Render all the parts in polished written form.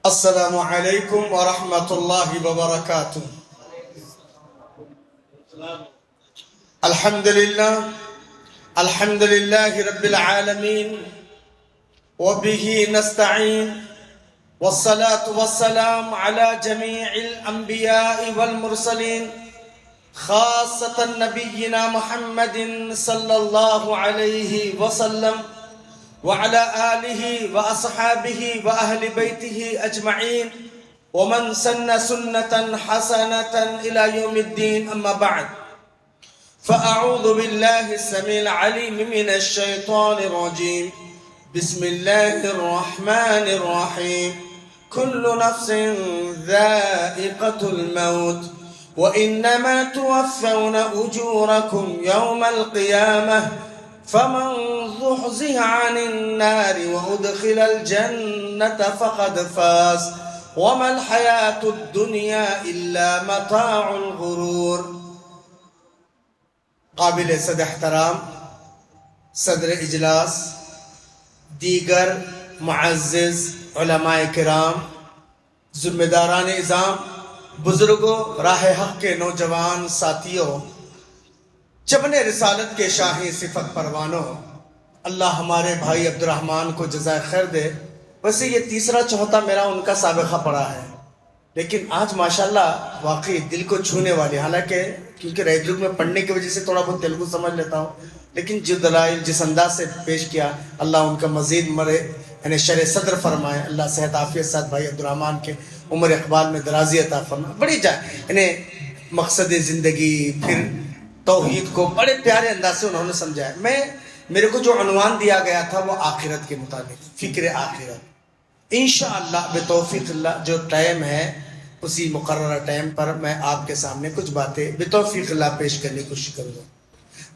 السلام علیکم ورحمۃ اللہ وبرکاتہ۔ الحمد للہ رب العالمین وبہ نستعین والصلاة والسلام على جميع الانبیاء والمرسلین خاصة نبینا محمد صلی اللہ علیہ وسلم وعلى آله وأصحابه وأهل بيته أجمعين ومن سن سنة حسنة إلى يوم الدين، أما بعد فأعوذ بالله السميع العليم من الشيطان الرجيم. بسم الله الرحمن الرحيم. كل نفس ذائقة الموت وإنما توفون أجوركم يوم القيامة فمن زحزح عن النار وأدخل الجنة فقد فاز وما الحياة الدنيا إلا متاع الغرور. قابل صد احترام صدر اجلاس، دیگر معزز علماء کرام، ذمہ داران نظام، بزرگوں، راہ حق کے نوجوان ساتھیوں، چمن رسالت کے شاہی صفت پروانوں، اللہ ہمارے بھائی عبد الرحمن کو جزائے خیر دے. ویسے یہ تیسرا چوتھا میرا ان کا سابقہ پڑا ہے، لیکن آج ماشاءاللہ واقعی دل کو چھونے والی، حالانکہ کیونکہ ریڈیو میں پڑھنے کی وجہ سے تھوڑا بہت تیلگو سمجھ لیتا ہوں، لیکن جو دلائل جس انداز سے پیش کیا، اللہ ان کا مزید یعنی شرح صدر فرمائے. اللہ صحت عافیت ساتھ بھائی عبد الرحمن کے عمر اقبال میں درازی عطا فرمائے. بڑی یعنی مقصد زندگی، پھر توحید کو بڑے پیارے انداز سے انہوں نے سمجھایا. میرے کو جو عنوان دیا گیا تھا وہ آخرت کے مطابق، فکر آخرت. انشاءاللہ بتوفیق اللہ جو ٹائم ہے اسی مقررہ ٹائم پر میں آپ کے سامنے کچھ باتیں بتوفیق اللہ پیش کرنے کی کوشش کروں گا.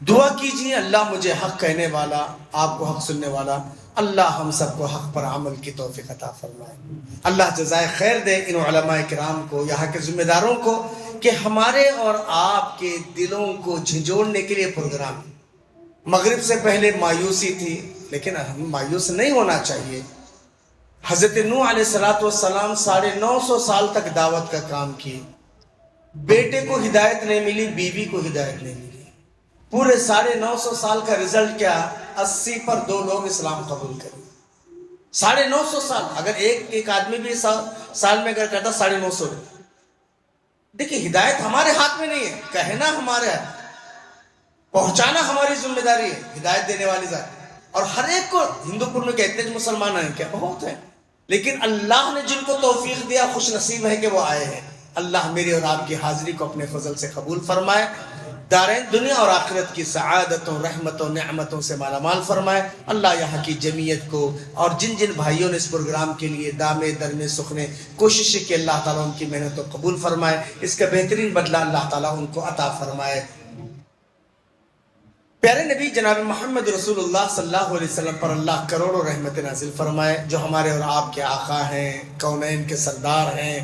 دعا کیجیے اللہ مجھے حق کہنے والا، آپ کو حق سننے والا، اللہ ہم سب کو حق پر عمل کی توفیق عطا فرمائے. اللہ جزائے خیر دے ان علماء کرام کو، یہاں کے ذمہ داروں کو، کہ ہمارے اور آپ کے دلوں کو جھنجھوڑنے کے لیے پروگرام. مغرب سے پہلے مایوسی تھی، لیکن ہم مایوس نہیں ہونا چاہیے. حضرت نوح علیہ السلام 950 سال تک دعوت کا کام کی، بیٹے کو ہدایت نہیں ملی، بیوی کو ہدایت نہیں ملی. پورے 950 سال کا رزلٹ کیا؟ 80 پر 2 لوگ اسلام قبول کریں. 950 سال، اگر ایک آدمی بھی سال میں اگر کرتا 950. دیکھیں ہدایت ہمارے ہاتھ میں نہیں ہے، کہنا ہمارا ہے، پہنچانا ہماری ذمہ داری ہے. ہدایت دینے والی ذات، اور ہر ایک کو ہندو پور میں کہتے ہیں مسلمان ہیں کیا؟ بہت ہیں، لیکن اللہ نے جن کو توفیق دیا خوش نصیب ہے کہ وہ آئے ہیں. اللہ میری اور آپ کی حاضری کو اپنے فضل سے قبول فرمائے، دارین دنیا اور آخرت کی سعادتوں، رحمتوں، نعمتوں سے مالا مال فرمائے. اللہ یہاں کی جمعیت کو اور جن جن بھائیوں نے اس پروگرام کے لیے دامے درمے سخنے کوشش کی، اللہ تعالیٰ ان کی محنت کو قبول فرمائے. اس کا بہترین بدلہ اللہ تعالیٰ ان کو عطا فرمائے. پیارے نبی جناب محمد رسول اللہ صلی اللہ علیہ وسلم پر اللہ کروڑوں رحمت نازل فرمائے، جو ہمارے اور آپ کے آقا ہیں، کونین کے سردار ہیں،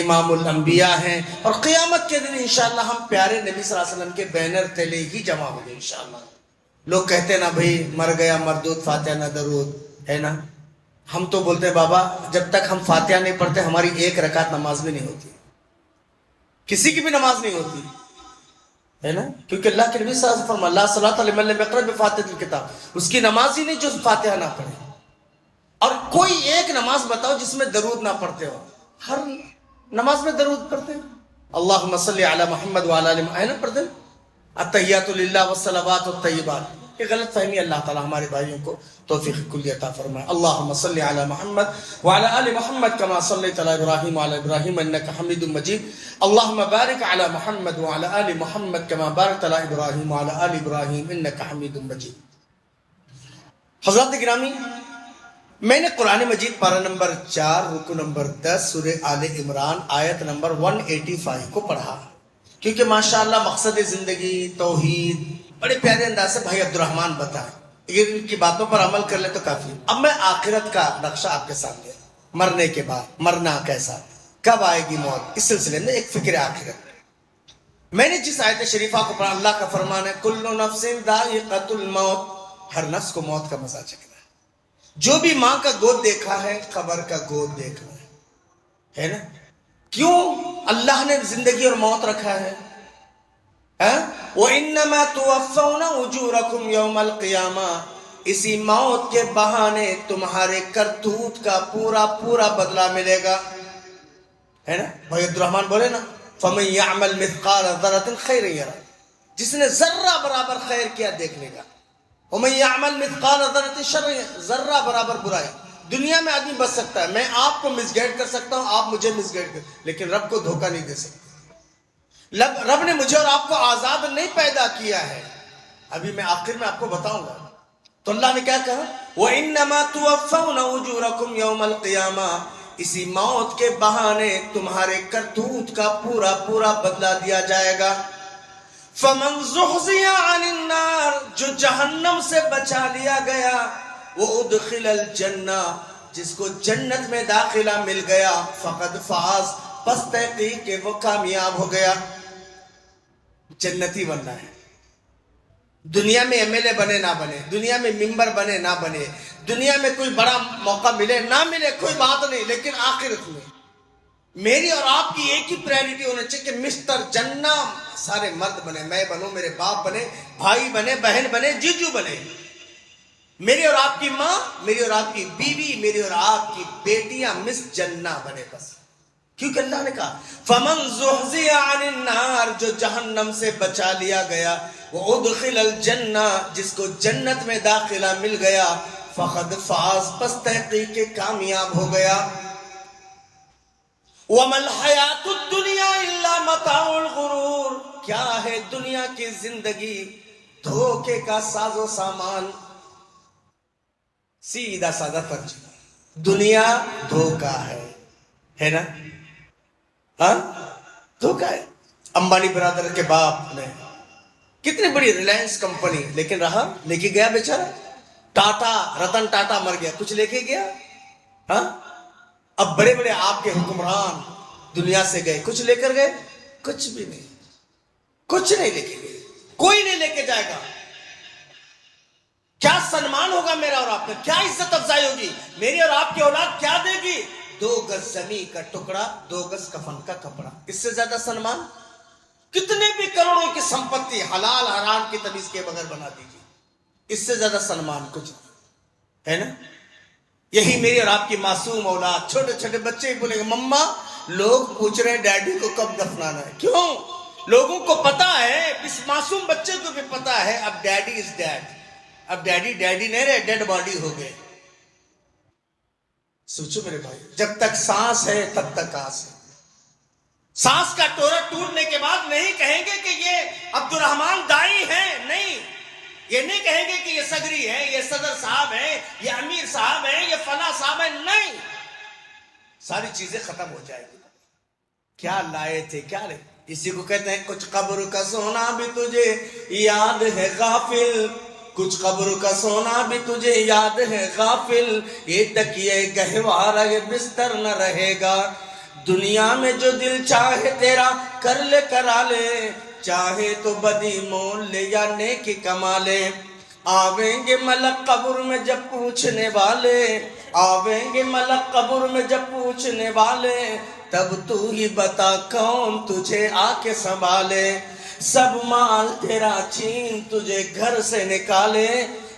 امام الانبیاء ہیں. اور قیامت کے دن انشاءاللہ ہم پیارے نبی صلی اللہ علیہ وسلم کے بینر تلے ہی جمع ہوں گے انشاءاللہ. لوگ کہتے ہیں نا بھائی مر گیا مردود فاتحہ نہ درود، ہے نا. ہم تو بولتے ہیں بابا جب تک ہم فاتحہ نہیں پڑھتے ہماری ایک رکعت نماز بھی نہیں ہوتی، کسی کی بھی نماز نہیں ہوتی، ہے نا. کیونکہ اللہ کے نبی صلی اللہ علیہ وسلم فرمایا لا صلاۃ لمن لم یقرأ بفاتحۃ الکتاب، اس کی نماز ہی نہیں جو فاتحہ نہ پڑھے. اور کوئی ایک نماز بتاؤ جس میں درود نہ پڑھتے ہو. ہر نماز میں درود پڑھتے ہیں، اللہم صلی علی محمد وعلی آل محمد، ہے نا پڑھتے ہیں التحیات للہ والصلوات الطیبات. یہ غلط فہمی اللہ تعالیٰ ہمارے بھائیوں کو توفیق کلی عطا فرمائے. اللہم صلی علی محمد وعلی آل محمد کما صلیت علی ابراہیم وعلی ابراہیم انک حمید مجید. اللہم بارک علی محمد وعلی آل محمد کما بارکت علی ابراہیم وعلی آل ابراہیم انک حمید مجید. حضرات گرامی، میں نے قرآن مجید پارہ نمبر 4 رکو نمبر 10 سورہ آل عمران آیت نمبر 185 کو پڑھا، کیونکہ ماشاءاللہ مقصد زندگی توحید بڑے پیارے انداز سے بھائی عبد الرحمن بتائیں، ان کی باتوں پر عمل کر لے تو کافی. اب میں آخرت کا نقشہ آپ کے سامنے، مرنے کے بعد مرنا کیسا، کب آئے گی موت، اس سلسلے میں ایک فکر آخرت. میں نے جس آیت شریفہ کو پڑھا، اللہ کا فرمان ہے کل نفس ذائقۃ الموت، ہر نفس کو موت کا مزہ چکھنا ہے. جو بھی ماں کا گود دیکھا ہے قبر کا گود دیکھنا ہے. ہے نا؟ کیوں اللہ نے زندگی اور موت رکھا ہے؟ وَإِنَّمَا تُوَفَّوْنَ أُجُورَكُمْ يَوْمَ الْقِيَامَةِ، اسی موت کے بہانے تمہارے کرتوت کا پورا پورا بدلہ ملے گا، ہے نا؟ بھائی عبد الرحمن بولے نا فَمَنْ يَعْمَلْ مِثْقَالَ ذَرَّةٍ خَيْرًا يَرَهُ، جس نے ذرہ برابر خیر کیا دیکھ لے گا، وَمَنْ يَعْمَلْ مِثْقَالَ ذَرَّةٍ شَرًّا، ذرہ برابر برائی۔ دنیا میں آدمی بچ سکتا ہے، میں آپ کو مس گائیڈ کر سکتا ہوں، آپ مجھے مس گائیڈ کر، لیکن رب کو دھوکہ نہیں دے سکتا۔ رب نے مجھے اور آپ کو آزاد نہیں پیدا کیا ہے، ابھی میں آخر میں آپ کو بتاؤں گا۔ تو اللہ نے کیا کہا؟ وَإِنَّمَا تُوَفَّوْنَ أُجُورَكُمْ يَوْمَ الْقِيَامَةِ، اسی موت کے بہانے تمہارے کرتوت کا پورا پورا بدلہ دیا جائے گا۔ فَمَنْ زُحْزِحَ عَنِ النَّارِ، جو جہنم سے بچا لیا گیا، وَأُدْخِلَ الْجَنَّةِ، جس کو جنت میں داخلہ مل گیا، فَقَدْ فَازَ، پس تحقیق کہ وہ کامیاب ہو گیا۔ جنتی بننا ہے، دنیا میں ایم ایل اے بنے نہ بنے، دنیا میں ممبر بنے نہ بنے، دنیا میں کوئی بڑا موقع ملے نہ ملے، کوئی بات نہیں، لیکن آخرت میں میری اور آپ کی ایک ہی پرائرٹی ہونا چاہیے کہ مسٹر جنہ سارے مرد بنے، میں بنوں، میرے باپ بنے، بھائی بنے، بہن بنے، جیجو بنے، میری اور آپ کی ماں، میری اور آپ کی بیوی، میری اور آپ کی بیٹیاں مس جنہ بنے بس، کیونکہ اللہ نے کہا فَمَنْ زُحْزِحَ عَنِ النَّارِ، جو جہنم سے بچا لیا گیا، وَأُدْخِلَ الْجَنَّةِ، جس کو جنت میں داخلہ مل گیا، فَقَدْ فَازَ، پس تحقیق کہ کامیاب ہو گیا۔ وَمَا الْحَيَاةُ الدُّنْيَا إِلَّا مَتَاعُ الْغُرُورِ، کیا ہے دنیا کی زندگی؟ دھوکے کا ساز و سامان۔ سیدھا سادہ ترجمہ، دنیا دھوکا ہے نا؟ ہاں دھوکا ہے۔ امبانی برادر کے باپ نے کتنی بڑی ریلائنس کمپنی، لیکن رہا لے کے گیا بیچارہ، ٹاٹا، رتن ٹاٹا مر گیا، کچھ لے کے گیا؟ ہاں اب بڑے بڑے آپ کے حکمران دنیا سے گئے، کچھ لے کر گئے؟ کچھ بھی نہیں، کچھ نہیں لے کے گئے، کوئی نہیں لے کے جائے گا۔ کیا سنمان ہوگا میرا اور آپ کا؟ کیا عزت افزائی ہوگی؟ میری اور آپ کی اولاد کیا دے گی؟ 2 گز زمین کا ٹکڑا، 2 گز کفن کا کپڑا، اس سے زیادہ سنمان؟ کتنے بھی کروڑوں کی سمپتی حلال حرام کی تمیز کے بغیر بنا دیجیے، اس سے زیادہ سنمان کچھ ہے نا؟ یہی میری اور آپ کی معصوم اولاد، چھوٹے چھوٹے بچے بولیں گے مما لوگ پوچھ رہے ہیں ڈیڈی کو کب دفنانا ہے۔ کیوں؟ لوگوں کو پتا ہے، اس معصوم بچے کو بھی پتا ہے اب ڈیڈی از ڈیڈ، اب ڈیڈی نہیں رہے، ڈیڈ باڈی ہو گئے۔ سوچو میرے بھائی، جب تک سانس ہے تب تک آس ہے۔ سانس کا ٹورا ٹوٹنے کے بعد نہیں کہیں گے کہ یہ عبد الرحمن دائی ہیں، نہیں، یہ نہیں کہیں گے کہ یہ صدری ہے، یہ صدر صاحب ہے، یہ امیر صاحب ہے، یہ فلاں صاحب ہے، نہیں، ساری چیزیں ختم ہو جائے گی۔ کیا لائے تھے، کیا لائے؟ اسی کو کہتے ہیں کچھ قبر کا سونا بھی تجھے یاد ہے غافل، کچھ قبر کا سونا بھی تجھے یاد ہے غافل، یہ تکیے گہوارہ یہ بستر نہ رہے گا، دنیا میں جو دل چاہے تیرا کر لے کرا لے، چاہے تو بدی مول لے یا نیکی کما لے، آویں گے ملک قبر میں جب پوچھنے والے، آویں گے ملک قبر میں جب پوچھنے والے، تب تو ہی بتا کون تجھے آ کے سنبھالے، سب مال تیرا چھین تجھے گھر سے نکالے،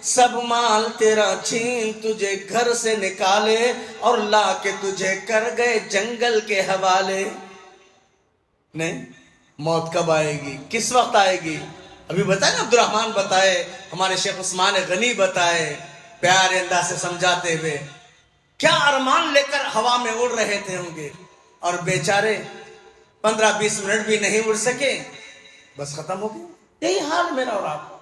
سب مال تیرا چھین تجھے گھر سے نکالے، اور لا کے تجھے کر گئے جنگل کے حوالے۔ نہیں، موت کب آئے گی، کس وقت آئے گی؟ ابھی بتائے نا عبد الرحمن بتائے، ہمارے شیخ عثمان غنی بتائے، پیارے انداز سے سمجھاتے ہوئے، کیا ارمان لے کر ہوا میں اڑ رہے تھے ہوں گے، اور بیچارے 15-20 منٹ بھی نہیں اڑ سکے، بس ختم ہو گیا۔ یہی حال میرا اور آپ کا۔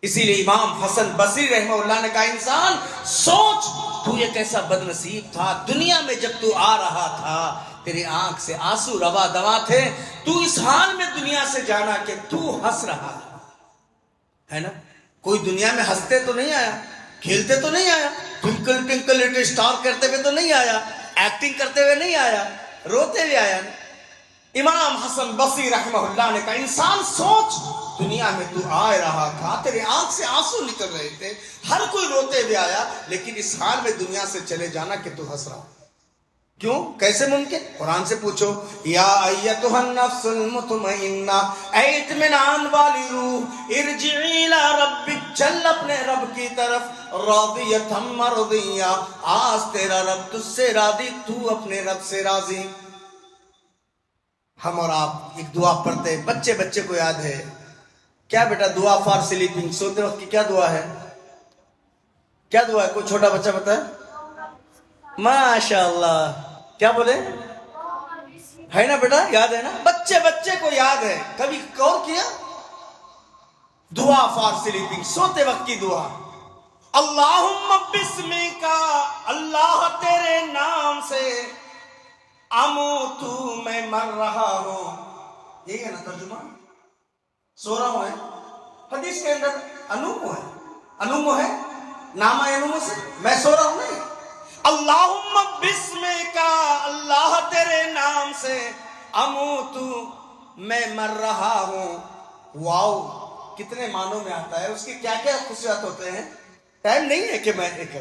اسی لیے امام حسن بصری رحمہ اللہ نے کہا انسان سوچ تو یہ کیسا بد نصیب تھا، دنیا میں جب تو آ رہا تھا تیری آنکھ سے آنسو روا دوا تھے، تو اس حال میں دنیا سے جانا کہ تو ہنس رہا ہے نا؟ کوئی دنیا میں ہنستے تو نہیں آیا، کھیلتے تو نہیں آیا، ٹوئنکل ٹوئنکل لٹل اسٹار کرتے ہوئے تو نہیں آیا، ایکٹنگ کرتے ہوئے نہیں آیا، روتے ہوئے آیا نا۔ امام حسن بصری رحمہ اللہ نے کہا انسان سوچ دنیا میں تو آ رہا تھا، تیرے آنکھ سے آنسو نکل رہے تھے، ہر کوئی روتے ہوئے آیا، لیکن اس حال میں دنیا سے چلے جانا کہ تو ہنس رہا۔ کیوں؟ کیسے ممکن؟ قرآن سے پوچھو. یا ایتھا النفس المطمئنہ، اے اطمینان والی روح، ارجعی الی ربک، چل اپنے رب کی طرف، راضیۃ مرضیہ، آج تیرا رب تجھ سے راضی، تو اپنے رب سے راضی. ہم اور آپ ایک دعا پڑھتے ہیں، بچے کو یاد ہے کیا بیٹا؟ دعا فار سلیپنگ، سوتے وقت کی کیا دعا ہے؟ کیا دعا ہے؟ کوئی چھوٹا بچہ بتائے. ماشاء اللہ. کیا بولے؟ ہے نا بیٹا؟ یاد ہے نا؟ بچے کو یاد ہے. کبھی غور کیا؟ دعا فار سلیپنگ، سوتے وقت کی دعا. اللہم بسمک، اللہ تیرے نام سے، اموتو میں مر رہا ہوں. یہ ہے نا ترجمہ؟ سو رہا ہوں ہے. حدیث کے اندر انومو ہے نامہ انومو سے میں سو رہا ہوں نہیں. اللہم بسمک، اللہ تیرے نام سے، اموتو میں مر رہا ہوں. واو، کتنے معنوں میں آتا ہے، اس کی کیا کیا خصوصیات ہوتے ہیں. ٹائم نہیں ہے کہ میں ایک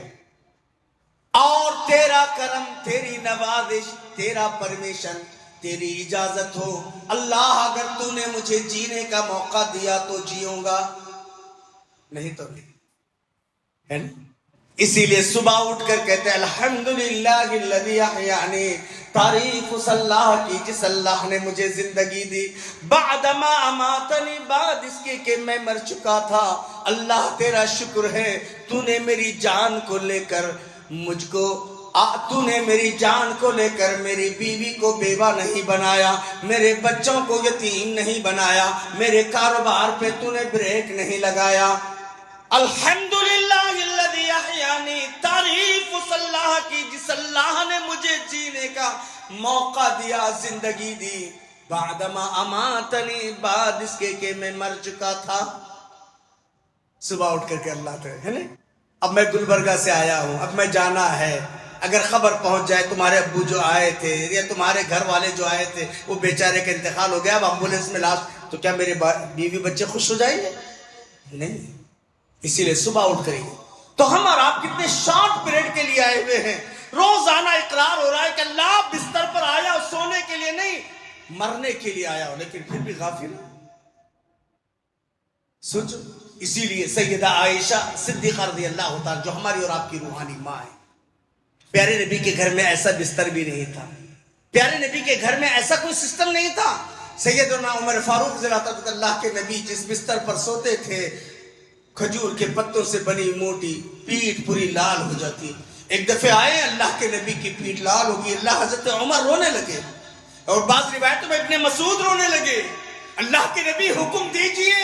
اور تیرا کرم، تیری نوازش، تیرا پرمیشن، تیری اجازت ہو اللہ، اگر تو نے مجھے جینے کا موقع دیا تو جیوں گا، نہیں تو نہیں. ہے نا؟ اسی لیے صبح اٹھ کر کہتے ہیں الحمدللہ الذی احیانی، تعریف اس اللہ کی جس اللہ نے مجھے زندگی دی، بعد ما اماتنی، بعد اس کے کہ میں مر چکا تھا. اللہ تیرا شکر ہے، تو نے میری جان کو لے کر مجھ کو، تو نے میری جان کو لے کر میری بیوی کو بیوہ نہیں بنایا، میرے بچوں کو یتیم نہیں بنایا، میرے کاروبار پہ تو نے بریک نہیں لگایا. الحمدللہ الذی احیانی، تعریف اس اللہ کی جس اللہ نے مجھے جینے کا موقع دیا، زندگی دی، بعدما اماتنی، بعد اس کے کہ میں مر چکا تھا. صبح اٹھ کر کے اللہ تعالیٰ ہے نا. اب میں گلبرگہ سے آیا ہوں، اب میں جانا ہے، اگر خبر پہنچ جائے تمہارے ابو جو آئے تھے یا تمہارے گھر والے جو آئے تھے وہ بیچارے کا انتقال ہو گیا، اب ایمبولینس میں لاش، تو کیا میرے بیوی بچے خوش ہو جائیں گے؟ نہیں. اسی لیے صبح اٹھ کر ہی تو ہم اور آپ کتنے شارٹ پیریڈ کے لیے آئے ہوئے ہیں. روزانہ اقرار ہو رہا ہے کہ اللہ بستر پر آیا سونے کے لیے نہیں، مرنے کے لیے آیا ہو، لیکن پھر بھی غافل. سوچو. اسی لیے سیدہ عائشہ صدیقہ رضی اللہ تعالیٰ جو ہماری اور آپ کی روحانی ماں ہے، پیارے نبی کے گھر میں ایسا بستر بھی نہیں تھا، پیارے نبی کے گھر میں ایسا کوئی سسٹم نہیں تھا. سیدنا عمر فاروق رضی اللہ کے نبی جس بستر پر سوتے تھے، کھجور کے پتوں سے بنی موٹی پیٹ پوری لال ہو جاتی. ایک دفعہ آئے، اللہ کے نبی کی پیٹ لال ہوگی، اللہ حضرت عمر رونے لگے، اور بعض روایتوں میں ابن مسعود رونے لگے. اللہ کے نبی حکم دیجئے،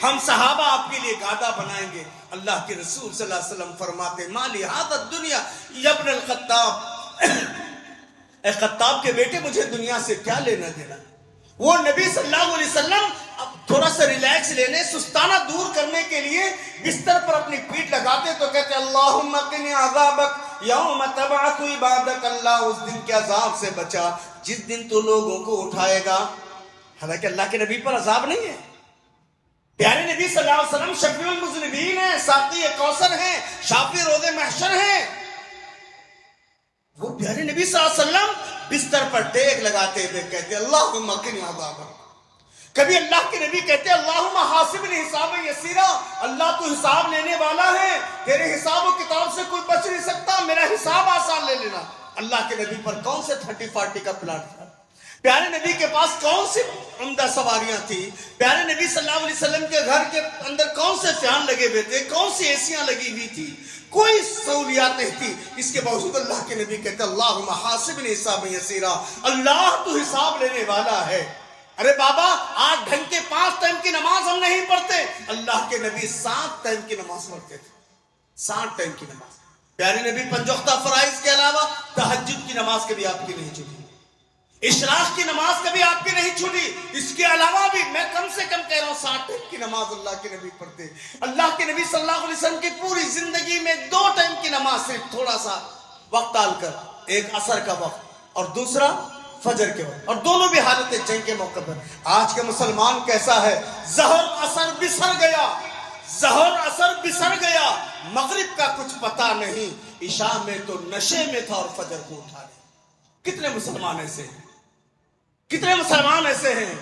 ہم صحابہ آپ کے لیے گادا بنائیں گے. اللہ کے رسول صلی اللہ علیہ وسلم فرماتے مالی ھذا الدنیا یا ابن الخطاب، اے خطاب کے بیٹے مجھے دنیا سے کیا لینا دینا. وہ نبی صلی اللہ علیہ وسلم اب تھوڑا سا ریلیکس لینے، سستانہ دور کرنے کے لیے بستر پر اپنی پیٹھ لگاتے تو کہتے اللہم قنی عذابک یوم تبعث عبادک، اللہ اس دن کے عذاب سے بچا جس دن تو لوگوں کو اٹھائے گا. حالانکہ اللہ کے نبی پر عذاب نہیں ہے. پیارے نبی صلی اللہ علیہ وسلم شفیع المذنبین ہیں، ساقی کوثر ہیں، شافع روز محشر ہیں. وہ پیارے نبی صلی اللہ علیہ وسلم بستر پر ٹیک لگاتے ہوئے کہتے اللہم قنی عذابک. کبھی اللہ کے نبی کہتے اللہم حاسبنی حسابا یسیرا، اللہ تو حساب لینے والا ہے، تیرے حساب و کتاب سے کوئی بچ نہیں سکتا، میرا حساب آسان لے لینا. اللہ کے نبی پر کون سے 30-40 کا پلاٹ تھا؟ پیارے نبی کے پاس کون سی عمدہ سواریاں تھی؟ پیارے نبی صلی اللہ علیہ وسلم کے گھر کے اندر کون سے فیان لگے ہوئے تھے؟ کون سی ایسیاں لگی ہوئی تھی؟ کوئی سہولیات نہیں تھی. اس کے باوجود اللہ کے نبی کہتے اللہم حاسبنی حسابا یسیرا، اللہ تو حساب لینے والا ہے. ارے بابا، 8 ڈھنگ کے 5 ٹائم کی نماز ہم نہیں پڑھتے، اللہ کے نبی 7 ٹائم کی نماز پڑھتے تھے. 7 ٹائم کی نماز. پیارے نبی 5 وقتہ فرائض کے علاوہ تہجد کی نماز کبھی آپ کی نہیں چھوٹی، اشراق کی نماز کبھی آپ کی نہیں چھوٹی. اس کے علاوہ بھی میں کم سے کم کہہ رہا ہوں 60 ٹائم کی نماز اللہ کے نبی پڑھتے. اللہ کے نبی صلی اللہ علیہ وسلم کی پوری زندگی میں 2 ٹائم کی نماز سے تھوڑا سا وقت ڈال کر، ایک عصر کا وقت اور دوسرا فجر کے وقت، اور دونوں بھی حالت جنگ کے موقع پر. آج کا مسلمان کیسا ہے؟ ظہر اثر بسر گیا، ظہر اثر بسر گیا، مغرب کا کچھ پتہ نہیں، عشاء میں تو نشے میں تھا اور فجر کو اٹھا لیا. کتنے مسلمان ایسے ہیں، کتنے مسلمان ایسے ہیں؟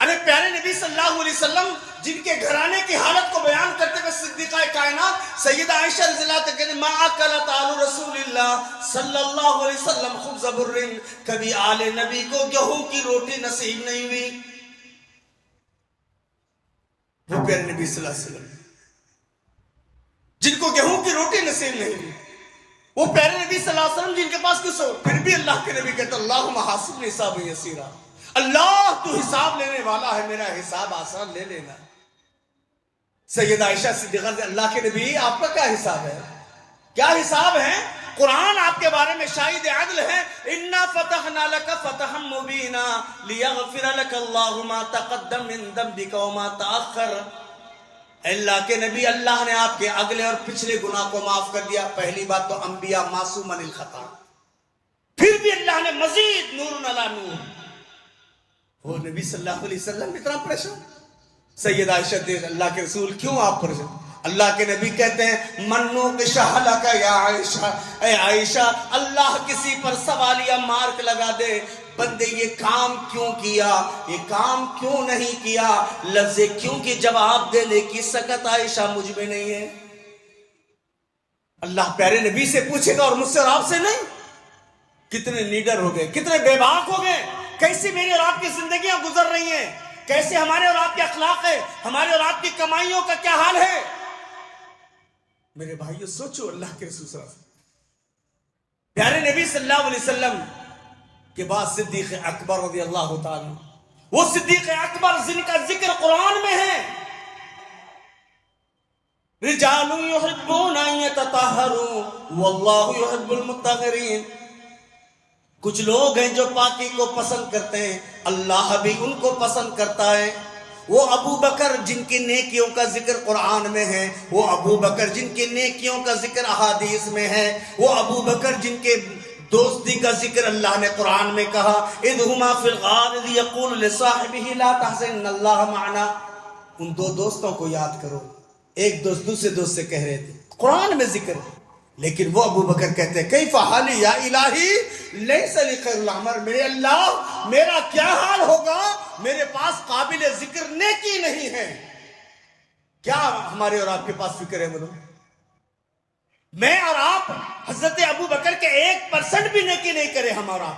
ارے پیارے نبی صلی اللہ علیہ وسلم جن کے گھرانے کی حالت کو بیان کرتے ہوئے صدیقہ کائنات سیدہ عائشہ رضی اللہ عنہا کہتے ہیں ما اکلت آل رسول اللہ صلی اللہ علیہ وسلم خبز بر، کبھی آل نبی کو گیہوں کی روٹی نصیب نہیں ہوئی. وہ پیارے نبی صلی اللہ علیہ وسلم جن کو گیہوں کی روٹی نصیب نہیں ہوئی، وہ پیارے نبی صلی اللہ علیہ وسلم جن کے پاس کچھ ہو، پھر بھی اللہ کے نبی کہتے اللہم حاسبنی حسابا یسیرا، اللہ تو حساب لینے والا ہے، میرا حساب آسان لے لینا. سیدہ عائشہ صدیقہ سے اللہ کے نبی آپ کا کیا حساب ہے؟ کیا حساب ہے؟ قرآن آپ کے بارے میں شاہد عدل ہے. اِنَّا فَتَحْنَا لَكَ فَتَحًا مُبِينًا لِيَغْفِرَ لَكَ اللَّهُ مَا تَقَدَّمَ مِن ذَنبِكَ وَمَا تَأَخَّرَ. اللہ کے نبی اللہ نے آپ کے اگلے اور پچھلے گناہ کو معاف کر دیا. پہلی بات تو انبیاء معصوم عن الخطا، پھر بھی اللہ نے مزید نور علی نور. وہ نبی صلی اللہ علیہ وسلم اتنا پریشان. سیدہ عائشہ اللہ کے رسول کیوں آپ پریشان؟ اللہ کے نبی کہتے ہیں منو کشہلک یا عائشہ، اے عائشہ اللہ کسی پر سوالیہ مارک لگا دے، بندے یہ کام کیوں کیا، یہ کام کیوں نہیں کیا، لفظ کیوں کی جواب دینے کی سکت عائشہ مجھ میں نہیں ہے. اللہ پیارے نبی سے پوچھے گا اور مجھ سے اور آپ سے نہیں. کتنے لیڈر ہو گئے، کتنے بے باک ہو گئے، کیسی میری اور آپ کی زندگیاں گزر رہی ہیں، کیسے ہمارے اور آپ کے اخلاق ہے، ہمارے اور آپ کی کمائیوں کا کیا حال ہے. میرے بھائیو سوچو اللہ کے رسول صلی اللہ علیہ وسلم پیارے نبی صلی اللہ علیہ وسلم کے بعد صدیق اکبر رضی اللہ تعالی، وہ صدیق اکبر جن کا ذکر قرآن میں ہے. رجال یحبون ان یتطہروا واللہ یحب المطہرین. کچھ لوگ ہیں جو پاکی کو پسند کرتے ہیں، اللہ بھی ان کو پسند کرتا ہے. وہ ابو بکر جن کی نیکیوں کا ذکر قرآن میں ہے، وہ ابو بکر جن کی نیکیوں کا ذکر احادیث میں ہے، وہ ابو بکر جن کے دوستی کا ذکر اللہ نے قرآن میں کہا اذ ہما فی الغار اذ یقول لصاحبہ لا تحزن ان اللہ معنا. ان دو دوستوں کو یاد کرو، ایک دوست دوسرے دوست سے کہہ رہے تھے، قرآن میں ذکر، لیکن وہ ابو بکر کہتے ہیں کیف حالی یا الہی لیس لی خیر العمر، میرے اللہ میرا کیا حال ہوگا، میرے پاس قابل ذکر نیکی نہیں ہے. کیا ہمارے اور آپ کے پاس فکر ہے؟ بولو میں اور آپ حضرت ابو بکر کے 1% بھی نیکی نہیں کرے ہمارا،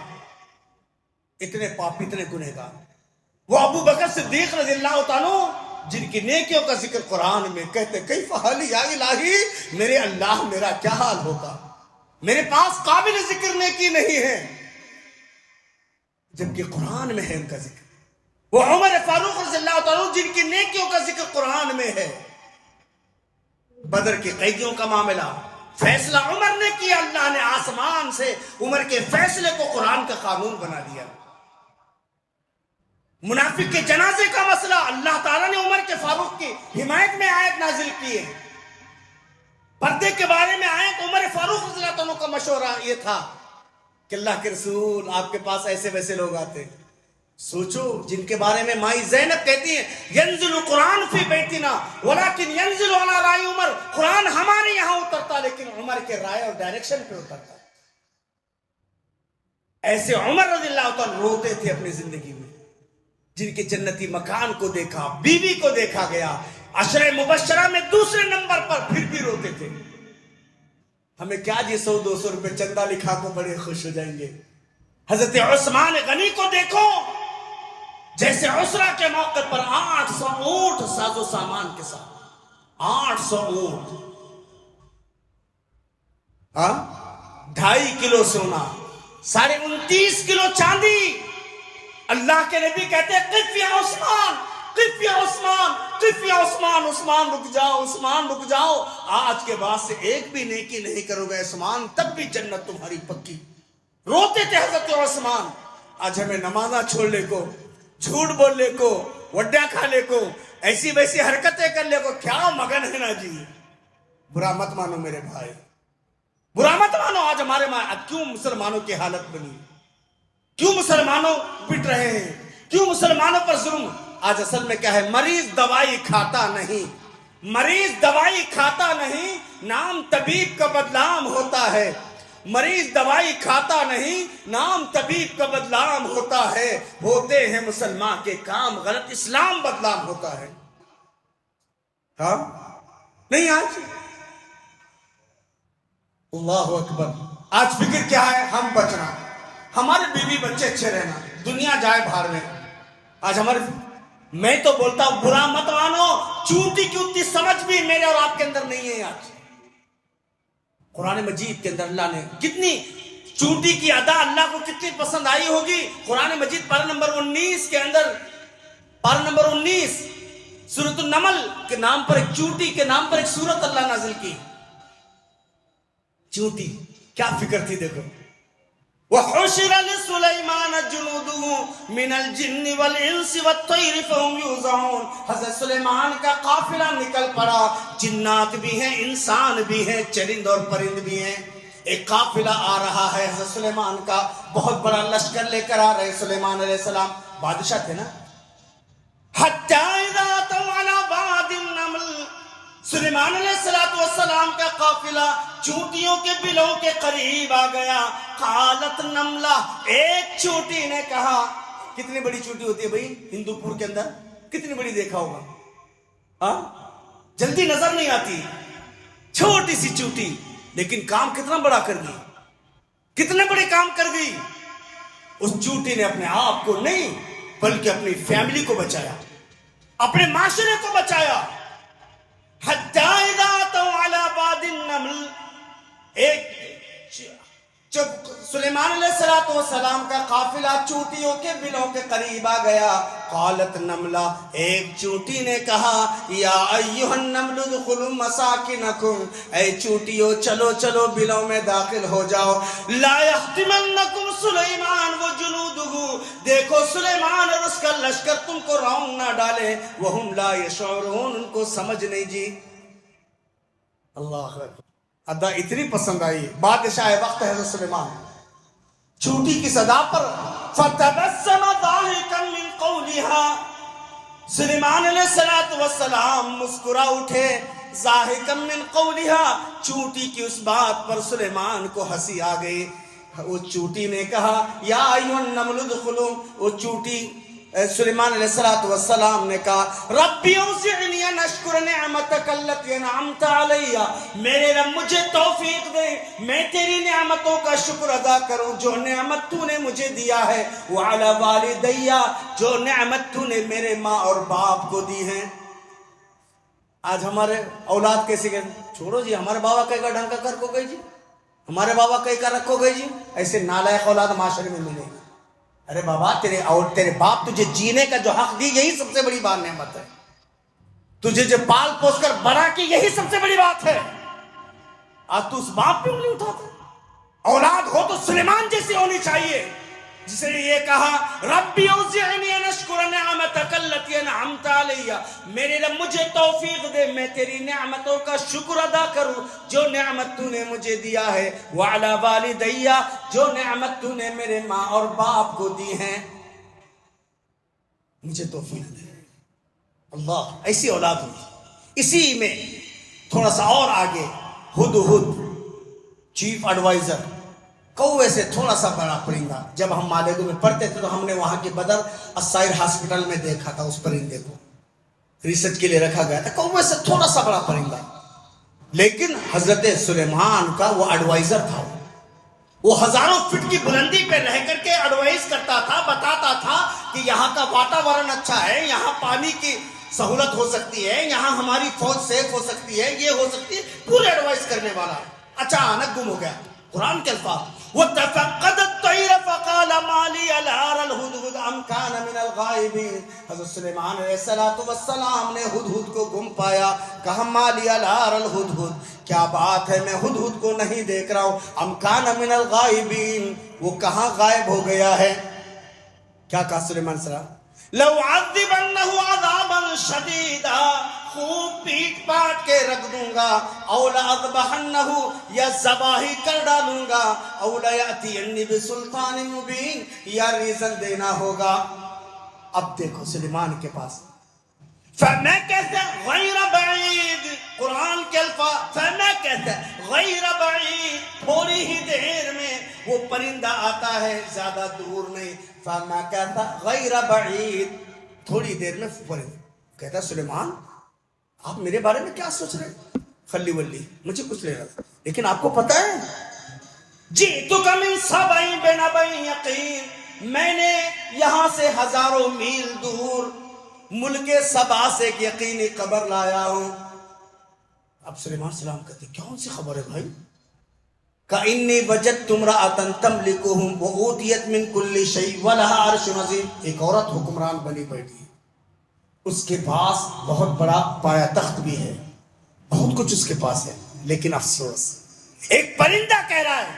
اتنے پاپ اتنے گنہگار. وہ ابو بکر صدیق رضی اللہ تعالیٰ جن کی نیکیوں کا ذکر قرآن میں کہتے کیف حالی یا الہی، میرے اللہ میرا کیا حال ہوگا، میرے پاس قابل ذکر نیکی نہیں ہے، جبکہ قرآن میں ہے ان کا ذکر. وہ عمر فاروق رضی اللہ تعالیٰ جن کی نیکیوں کا ذکر قرآن میں ہے. بدر کے قیدیوں کا معاملہ فیصلہ عمر نے کیا، اللہ نے آسمان سے عمر کے فیصلے کو قرآن کا قانون بنا دیا. منافق کے جنازے کا مسئلہ اللہ تعالیٰ نے عمر کے فاروق کی حمایت میں آیت نازل کی ہے. پردے کے بارے میں آیت عمر فاروق رضی اللہ عنہ کا مشورہ یہ تھا کہ اللہ کے رسول آپ کے پاس ایسے ویسے لوگ آتے، سوچو جن کے بارے میں مائی زینب کہتی ہیں ینزل قرآن فی بیتنا ولیکن ینزل علی رائے عمر، قرآن ہمارے یہاں اترتا لیکن عمر کے رائے اور ڈائریکشن پہ اترتا. ایسے عمر رضی اللہ تعالیٰ روتے تھے اپنی زندگی میں، جن کے جنتی مکان کو دیکھا، بیوی کو دیکھا گیا، عشرہ مبشرہ میں دوسرے نمبر پر، پھر بھی روتے تھے. ہمیں کیا جی 100-200 روپے چندہ لکھا کو بڑے خوش ہو جائیں گے. حضرت عثمان غنی کو دیکھو، جیسے عسرہ کے موقع پر 800 اونٹ ساز و سامان کے ساتھ، 800 اونٹ، 2.5 کلو سونا، 29.5 کلو چاندی. اللہ کے نبی کہتے ہیں قف یا عثمان، قف یا عثمان، قف یا عثمان، عثمان رک جاؤ، عثمان رک جاؤ، آج کے بعد سے ایک بھی نیکی نہیں کرو گے عثمان تب بھی جنت تمہاری پکی. روتے تھے حضرت عثمان. آج ہمیں نمازہ چھوڑنے کو، جھوٹ بولنے کو، وڈیا کھانے کو، ایسی ویسی حرکتیں کرنے کو کیا مگن ہے نا جی. برا مت مانو میرے بھائی، برا مت مانو. آج ہمارے کیوں مسلمانوں کی حالت بنی، کیوں مسلمانوں پٹ رہے ہیں، کیوں مسلمانوں پر ظلم. آج اصل میں کیا ہے، مریض دوائی کھاتا نہیں، مریض دوائی کھاتا نہیں، نام طبیب کا بدنام ہوتا ہے. مریض دوائی کھاتا نہیں، نام طبیب کا بدنام ہوتا ہے، ہوتے ہیں مسلمان کے کام غلط، اسلام بدنام ہوتا ہے۔ ہاں نہیں آج اللہ اکبر، آج فکر کیا ہے؟ ہم بچنا، ہمارے بیوی بچے اچھے رہنا، دنیا جائے باہر میں۔ آج ہمارے، میں تو بولتا ہوں برا مت مانو، چوٹی کی اتنی سمجھ بھی میرے اور آپ کے اندر نہیں ہے۔ آج قرآن مجید کے اندر اللہ نے کتنی چوٹی کی ادا اللہ کو کتنی پسند آئی ہوگی۔ قرآن مجید پارہ نمبر 19 کے اندر، پارہ نمبر 19 سورۃ النمل کے نام پر، ایک چوٹی کے نام پر ایک سورت اللہ نازل کی۔ چوٹی کیا فکر تھی دیکھو، وَحُشِرَ لِسُلَيْمَانَ جُنُودُهُ مِنَ الْجِنِّ وَالْإِنسِ وَالطَّيْرِ فَهُمْ يُوزَعُونَ۔ حضرت سلیمان کا قافلہ نکل پڑا، جنات بھی ہیں، انسان بھی ہیں، چرند اور پرند بھی ہیں۔ ایک قافلہ آ رہا ہے حضرت سلیمان کا، بہت بڑا لشکر لے کر آ رہے سلیمان علیہ السلام، بادشاہ تھے نا۔ حَتَّى إِذَا أَتَوْا عَلَى وَادِ النَّمْلِ، سلیمان علیہ السلام کا قافلہ چونٹیوں کے بلوں کے قریب آ گیا۔ قالت نملہ، ایک چونٹی نے کہا، کتنی بڑی چونٹی ہوتی ہے بھائی ہندو پور کے اندر، کتنی بڑی دیکھا ہوگا، ہاں جلدی نظر نہیں آتی، چھوٹی سی چونٹی، لیکن کام کتنا بڑا کر گئی، کتنے بڑے کام کر گئی۔ اس چونٹی نے اپنے آپ کو نہیں بلکہ اپنی فیملی کو بچایا، اپنے معاشرے کو بچایا۔ حَتَّى إِذَا أَتَوْا عَلَى وَادِ النَّمْلِ، ایک جب سلیمان علیہ السلام کا قافلہ چونٹیوں کے بلوں کے قریب آ گیا، قالت نملہ، ایک چونٹی نے کہا، یا ایھا النمل ادخلوا مساکنکم، اے چونٹیوں چلو چلو بلوں میں داخل ہو جاؤ۔ لا یحطمنکم سلیمان وجنودہ، دیکھو سلیمان اور اس کا لشکر تم کو رونق نہ ڈالے، وہم لا یشعرون، ان کو سمجھ نہیں جی۔ اللہ اکبر، ادا اتنی پسند آئی بادشاہ وقت حضرت سلیمان، چونٹی کی صدا پر فتبسم ضاحکا من قولها، سلیمان علیہ السلام مسکرا اٹھے، ضاحکا من قولها، چونٹی کی اس بات پر سلیمان کو ہنسی آ گئی۔ وہ چونٹی نے کہا، یا ایھا النمل ادخلوا، وہ چونٹی سلیمان علیہ السلام نے کہا، ربی اوزعنی ان اشکر نعمتک التی انعمت علی، میرے رب مجھے توفیق دے میں تیری نعمتوں کا شکر ادا کروں جو نعمت تو نے مجھے دیا ہے، وعلی والدی، جو نعمت تو نے میرے ماں اور باپ کو دی ہے۔ آج ہمارے اولاد کیسے کہ چھوڑو جی، ہمارے بابا کہیں کا ڈھنگ کا کر کو گئی جی، ہمارے بابا کہیں کا رکھو گئی جی، ایسے نالائق اولاد معاشرے میں ملے گی۔ ارے بابا تیرے باپ تجھے جینے کا جو حق دی، یہی سب سے بڑی بات نعمت ہے، تجھے جو پال پوس کر بڑا کی، یہی سب سے بڑی بات ہے۔ آج تو اس باپ پہ انگلی اٹھاتا۔ اولاد ہو تو سلیمان جیسی ہونی چاہیے، جس نے یہ کہا، ربی اوزعنی ان اشکر نعمتک التی انعمت علی، میرے رب مجھے توفیق دے میں تیری نعمتوں کا شکر ادا کروں جو نعمت تو نے مجھے دیا ہے، وعلی والدی، جو نعمت تو نے میرے ماں اور باپ کو دی ہیں، مجھے توفیق دے۔ اللہ، ایسی اولاد ہوئی۔ اسی میں تھوڑا سا اور آگے، ہدہد چیف ایڈوائزر، کوے سے تھوڑا سا بڑا پرندہ، جب ہم مالیگاؤں میں پڑھتے تھے تو ہم نے وہاں کے بدر السائر ہاسپٹل میں دیکھا تھا، اس پرندے کو ریسرچ کے لیے رکھا گیا تھا، کوے سے تھوڑا سا بڑا پرندہ، لیکن حضرت سلیمان کا وہ ایڈوائزر تھا، وہ ہزاروں فٹ کی بلندی پہ رہ کر کے ایڈوائز کرتا تھا، بتاتا تھا کہ یہاں کا واتاورن اچھا ہے، یہاں پانی کی سہولت ہو سکتی ہے، یہاں ہماری فوج سیف ہو سکتی ہے، یہ ہو سکتی ہے، پورے ایڈوائز کرنے والا ہے۔ اچانک گم ہو گیا۔ قرآن کے الفاظ، وَتَفَقَّدَ الطَّيْرَ فَقَالَ مَا لِيَ لَا أَرَى الْهُدْهُدَ أَمْ كَانَ مِنَ الْغَائِبِينَ، حضرت سلیمان علیہ السلام نے ہدہد کو گم پایا، کہا مَا لِيَ لَا أَرَى الْهُدْهُدَ، کیا بات ہے میں ہدہد کو نہیں دیکھ رہا ہوں، أَمْ كَانَ مِنَ الْغَائِبِينَ، وہ کہاں غائب ہو گیا ہے۔ کیا کہا سلیمان السلام، لَوْ عَذِّبَنَّهُ عَذَابًا شَدِيدًا، خوب پیٹ پاٹ کے رکھ دوں گا، او لَأَذْبَحَنَّهُ، یا ذبح کر ڈالوں گا، او لَيَأْتِيَنِّ بِسُلْطَانٍ مُبِينٍ، یا ریزن دینا ہوگا۔ اب دیکھو سلیمان کے پاس فَمَا كَذَا غَيْرَ بَعِيد، قرآن کے الفاظ فَمَا كَذَا غَيْرَ بَعِيد، تھوڑی ہی دیر میں وہ پرندہ آتا ہے، زیادہ دور نہیں. فَمَا كَذَا غَيْرَ بَعِيد، تھوڑی دیر میں پرندہ کہتا ہے سلیمان آپ میرے بارے میں کیا سوچ رہے ہیں؟ خلی ولی مجھے کچھ لے رہا تھا، لیکن آپ کو پتا ہے جئتک من سبع بنبأ یقین، میں نے یہاں سے ہزاروں میل دور ملک سبا سے ایک یقینی خبر لایا ہوں. اب سلیمان السلام کہتے کون سی خبر ہے بھائی؟ کَإِنِّي وَجَدْتُ امْرَأَةً تَمْلِكُهُمْ وَأُوتِيَتْ مِنْ كُلِّ شَيْءٍ وَلَهَا عَرْشٌ عَظِيمٌ. ایک عورت حکمران بنی بیٹھی ہے، اس کے پاس بہت بڑا پایا تخت بھی ہے، بہت کچھ اس کے پاس ہے، لیکن افسوس ایک پرندہ کہہ رہا ہے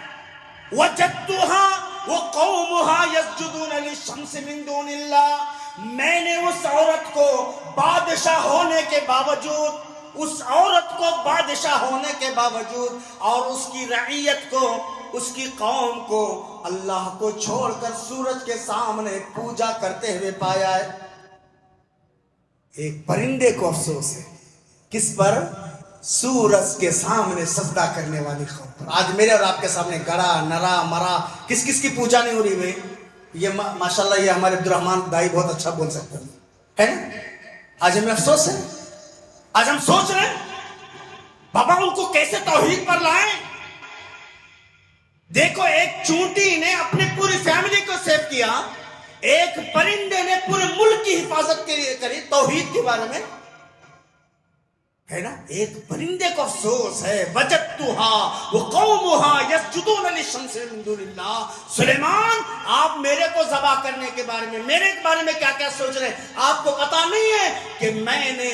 وَجَدْتُهَا وَقَوْمُهَا يَسْجُدُونَ لِلشَّمْسِ مِن دُونِ اللَّهِ، میں نے اس عورت کو بادشاہ ہونے کے باوجود، اس عورت کو بادشاہ ہونے کے باوجود اور اس کی رعیت کو، اس کی قوم کو اللہ کو چھوڑ کر سورج کے سامنے پوجا کرتے ہوئے پایا ہے. ایک پرندے کو افسوس ہے، کس پر؟ سورج کے سامنے سجدہ کرنے والی قوم پر. آج میرے اور آپ کے سامنے گڑا نرا مرا کس کس کی پوجا نہیں ہو رہی ہے؟ یہ ماشاءاللہ یہ ہمارے عبدالرحمن دائی بہت اچھا بول سکتے ہیں، ہے نا؟ آج ہمیں افسوس ہے، آج ہم سوچ رہے ہیں بابا ان کو کیسے توحید پر لائیں. دیکھو ایک چونٹی نے اپنی پوری فیملی کو سیو کیا، ایک پرندے نے پورے ملک کی حفاظت کری توحید کے بارے میں، ہے نا؟ ایک پرندے کو افسوس ہے وَجَدْتُهَا وَقَوْمُهَا يَسْجُدُونَ لِلشَّمْسِ مِن دُونِ اللَّهِ. سلیمان آپ میرے کو ذبح کرنے کے بارے میں، میرے بارے میں کیا کیا سوچ رہے ہیں؟ آپ کو پتا نہیں ہے کہ میں نے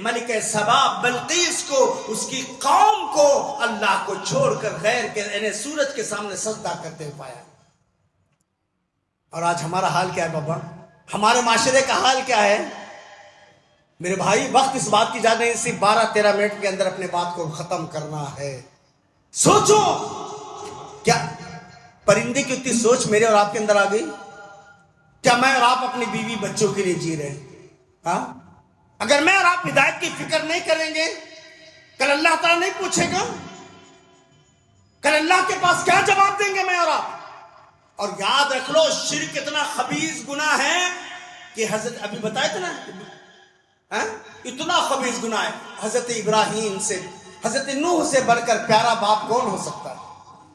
ملک سبا بلقیس کو، اس کی قوم کو اللہ کو چھوڑ کر غیر کے یعنی سورج کے سامنے سجدہ کرتے ہوئے پایا. اور آج ہمارا حال کیا ہے بابا؟ ہمارے معاشرے کا حال کیا ہے؟ میرے بھائی وقت اس بات کی جا نہیں، صرف 12-13 منٹ کے اندر اپنے بات کو ختم کرنا ہے. سوچو کیا پرندے کی اتنی سوچ میرے اور آپ کے اندر آ گئی؟ کیا میں اور آپ اپنی بیوی بچوں کے لیے جی رہے ہیں؟ ہاں، اگر میں اور آپ ہدایت کی فکر نہیں کریں گے، کل اللہ تعالیٰ نہیں پوچھے گا، کل اللہ کے پاس کیا جواب دیں گے میں اور آپ؟ اور یاد رکھ لو شرک اتنا خبیث گناہ ہے کہ حضرت ابھی بتائے تھے نا، اتنا خبیث گناہ ہے. حضرت ابراہیم سے، حضرت نوح سے بڑھ کر پیارا باپ کون ہو سکتا ہے؟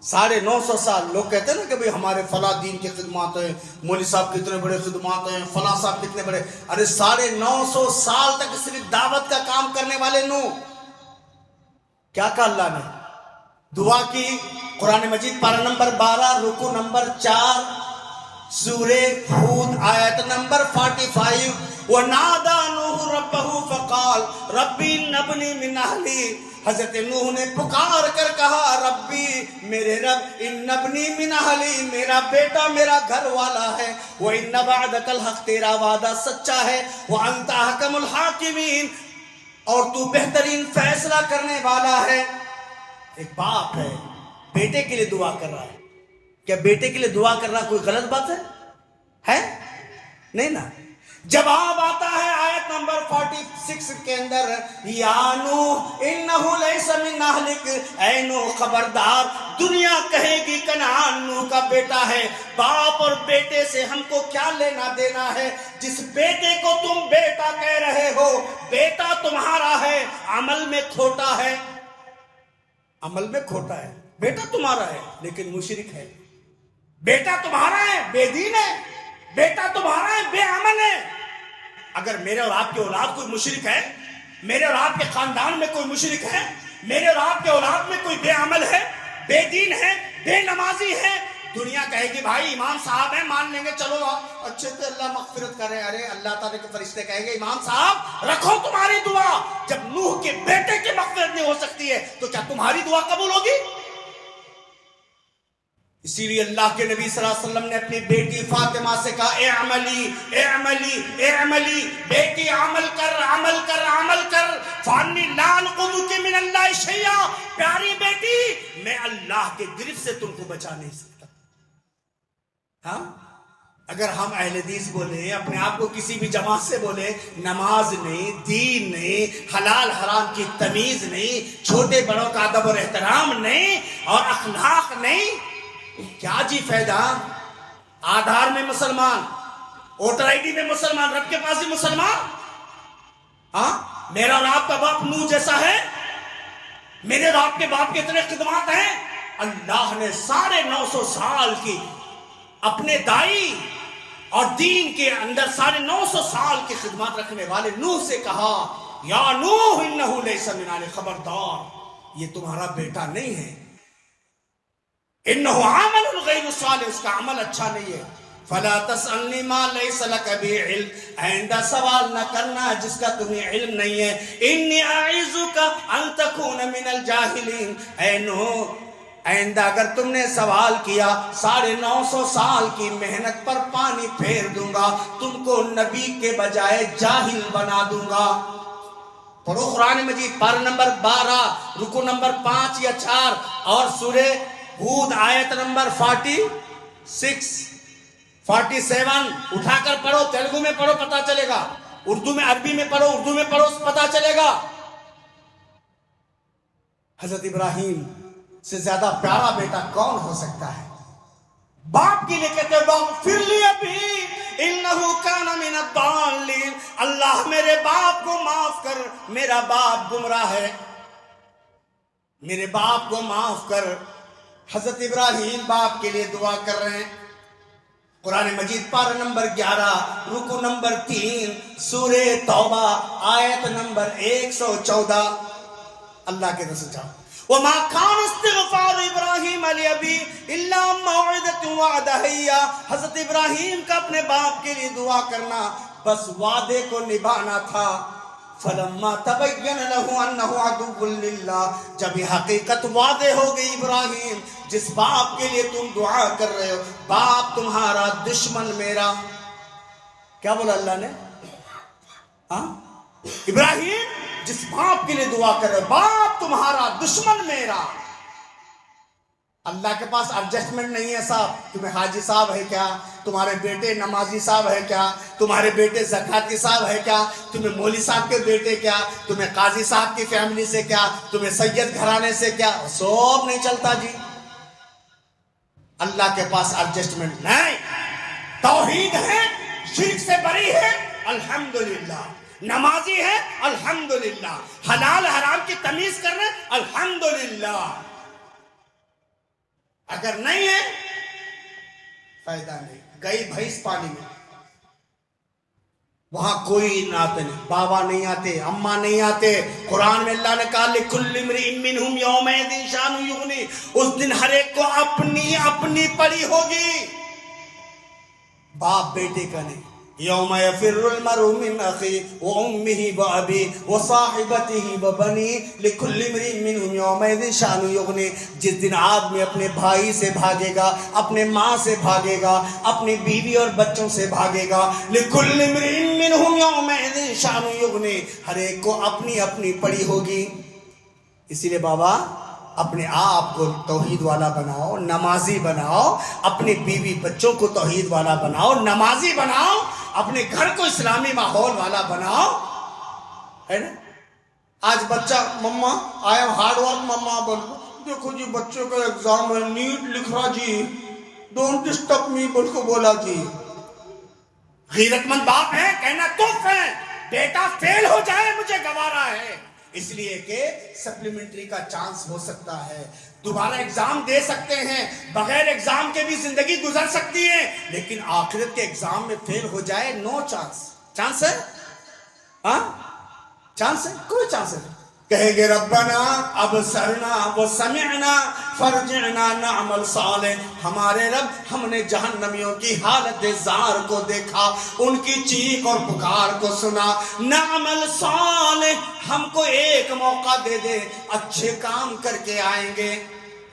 950 سال لوگ کہتے ہیں نا کہ بھئی ہمارے فلاں دین کی خدمات ہیں، مولوی صاحب کتنے بڑے خدمات ہیں، فلاں صاحب کتنے بڑے. ارے 950 سال تک صرف دعوت کا کام کرنے والے نوح، کیا کہا اللہ نے؟ دعا کی. قرآن مجید پارہ نمبر 12 رکوع نمبر 4 سورہ ہود آیت نمبر 45. وَنَادَى نُوحٌ رَبَّهُ فَقَالَ رَبِّ ابْنِ مِنْ أَهْلِي. حضرت نوح نے پکار کر کہا ربی، میرے رب، ان ابنی من اہلی، میرا بیٹا میرا گھر والا ہے، وَإِنَّ وَعْدَكَ الْحَقُّ، تیرا وعدہ سچا ہے، وَأَنْتَ أَحْكَمُ الْحَاكِمِينَ، اور تو بہترین فیصلہ کرنے والا ہے. ایک باپ ہے بیٹے کے لیے دعا کر رہا ہے، کیا بیٹے کے لیے دعا کرنا کوئی غلط بات ہے؟ نہیں نا. جواب آتا ہے آیت نمبر 46 کے اندر، یا نوح انہو لیس من اہلک، اے نوح خبردار، دنیا کہے گی کنعان نوح کا بیٹا ہے، باپ اور بیٹے سے ہم کو کیا لینا دینا ہے؟ جس بیٹے کو تم بیٹا کہہ رہے ہو، بیٹا تمہارا ہے، عمل میں کھوٹا ہے، عمل میں کھوٹا ہے. بیٹا تمہارا ہے لیکن مشرک ہے، بیٹا تمہارا ہے بے دین ہے، بیٹا تمہارا ہے بے عمل ہے. اگر میرے اور آپ کے اولاد کوئی مشرک ہے، میرے اور آپ کے خاندان میں کوئی مشرک ہے، میرے اور آپ کے اولاد میں کوئی بے عمل ہے، بے دین ہے، بے نمازی ہے، دنیا کہے گی بھائی امام صاحب ہیں مان لیں گے، چلو اچھے سے اللہ مغفرت کرے. ارے اللہ تعالیٰ کے فرشتے کہیں گے امام صاحب رکھو تمہاری دعا. جب نوح کے بیٹے کی مغفرت نہیں ہو سکتی ہے تو کیا تمہاری دعا قبول ہوگی؟ اسی لیے اللہ کے نبی صلی اللہ علیہ وسلم نے اپنی بیٹی فاطمہ سے کہا اعملی اعملی اعملی، بیٹی عمل کر عمل کر عمل کر، فانی لا انقذک من اللہ شیئا، پیاری بیٹی میں اللہ کے گرفت سے تم کو بچا نہیں سکتا. ہاں اگر ہم اہل حدیث بولے، اپنے آپ کو کسی بھی جماعت سے بولے، نماز نہیں، دین نہیں، حلال حرام کی تمیز نہیں، چھوٹے بڑوں کا ادب اور احترام نہیں، اور اخلاق نہیں، کیا جی فائدہ؟ آدھار میں مسلمان، ووٹر آئی ڈی میں مسلمان، رب کے پاس بھی مسلمان۔ ہاں، میرا اور آپ کا باپ نوح جیسا ہے؟ میرے اور آپ کے باپ کے اتنے خدمات ہیں؟ اللہ نے 950 سال کی اپنے دائی اور دین کے اندر 950 سال کی خدمات رکھنے والے نوح سے کہا، یا نوح انہو لیس من آل، خبردار یہ تمہارا بیٹا نہیں ہے، انہو عمل غیر صالح، اس کا عمل اچھا نہیں ہے، فلا تسألنی ما لیس لک بہ علم، آئندہ سوال نہ کرنا جس کا تمہیں علم نہیں ہے، انی اعیذک ان تکون من الجاہلین، اے نوح آئندہ اگر تم نے سوال کیا 950 سال کی محنت پر پانی پھیر دوں گا، تم کو نبی کے بجائے جاہل بنا دوں گا۔ پڑھو قرآن مجید پارہ نمبر 12 رکو نمبر 5 یا 4 اور سورہ ہود آیت نمبر 46 47 اٹھا کر پڑھو، تیلگو میں پڑھو پتا چلے گا، اردو میں عربی میں پڑھو، اردو میں پڑھو پتا چلے گا۔ حضرت ابراہیم سے زیادہ پیارا بیٹا کون ہو سکتا ہے؟ باپ کے لیے کہتے ہیں واغفر لی ابی انہو کان من الضالین، اللہ میرے باپ کو معاف کر، میرا باپ گمراہ ہے، میرے باپ کو معاف کر۔ حضرت ابراہیم باپ کے لیے دعا کر رہے ہیں۔ قرآن مجید پارہ نمبر 11 رکو نمبر 3 سورہ توبہ آیت نمبر 114، اللہ کے رسول جاؤ، وَمَا كَانَ اسْتِغْفَارُ إِبْرَاهِيمَ لِأَبِيهِ إِلَّا مَوْعِدَةٌ وَعَدَهَا إِيَّاهُ، حضرت ابراہیم کا اپنے باپ کے لیے دعا کرنا بس وعدے کو نبھانا تھا۔ فَلَمَّا تَبَيَّنَ لَهُ أَنَّهُ عَدُوٌّ لِلَّهِ، جب یہ حقیقت واضح ہو گئی ابراہیم جس باپ کے لیے تم دعا کر رہے ہو، باپ تمہارا دشمن میرا، کیا بولا اللہ نے؟ ہاں، ابراہیم جس باپ کے لیے دعا کر رہے ہو، باپ تمہارا دشمن میرا۔ اللہ کے پاس ایڈجسٹمنٹ نہیں ہے صاحب، تمہیں حاجی صاحب ہے کیا، تمہارے بیٹے نمازی صاحب ہے کیا، تمہارے بیٹے زکاتی صاحب ہے کیا، تمہیں مولوی صاحب کے بیٹے کیا، تمہیں قاضی صاحب کی فیملی سے کیا، تمہیں سید گھرانے سے کیا، سب نہیں چلتا جی۔ اللہ کے پاس ایڈجسٹمنٹ نہیں، توحید ہے، شرک سے بری ہے الحمدللہ، نمازی ہے الحمدللہ، حلال حرام کی تمیز کر رہے الحمدللہ، اگر نہیں ہے فائدہ نہیں۔ گئی بھینس پانی میں، وہاں کوئی نعت نہیں، بابا نہیں آتے، اماں نہیں آتے۔ قرآن میں اللہ نے کہا لِكُلِّ امْرِئٍ مِّنْهُمْ يَوْمَئِذٍ شَأْنٌ يُغْنِيهِ، اس دن ہر ایک کو اپنی اپنی پڑی ہوگی، باپ بیٹے کا نہیں۔ یوم یفر المرء من اخیہ وامہ وابیہ وصاحبتہ وبنیہ لکل امرئ منہم یومئذ شأن یغنیہ، جس دن آدمی اپنے بھائی سے بھاگے گا، اپنے ماں سے بھاگے گا، اپنی بیوی اور بچوں سے بھاگے گا، لکل امرئ منہم یومئذ شأن یغنیہ، ہر ایک کو اپنی اپنی پڑی ہوگی۔ اسی لیے بابا اپنے آپ کو توحید والا بناؤ، نمازی بناؤ، اپنے بیوی بچوں کو توحید والا بناؤ، نمازی بناؤ، اپنے گھر کو اسلامی ماحول والا بناؤ، ہے نا؟ آج بچہ مما آئی ایم ہارڈ ورک مما بول، دیکھو جی بچوں کا ایگزام ہے، نیٹ لکھ رہا جی، ڈونٹ ڈسٹرب می بول کو بولا جی۔ غیرت مند باپ ہے، کہنا کف ہے، بیٹا فیل ہو جائے مجھے گوارا ہے، اس لیے کہ سپلیمنٹری کا چانس ہو سکتا ہے، دوبارہ ایگزام دے سکتے ہیں، بغیر ایگزام کے بھی زندگی گزر سکتی ہے، لیکن آخرت کے ایگزام میں فیل ہو جائے نو چانس۔ چانس ہے؟ ہاں چانس ہے؟ کوئی چانس ہے؟ کہے گے ربنا ابصرنا وسمعنا فرجعنا نعمل صالح، ہمارے رب ہم نے جہنمیوں کی حالت زار کو دیکھا، ان کی چیخ اور پکار کو سنا، نعمل صالح، ہم کو ایک موقع دے دے، اچھے کام کر کے آئیں گے،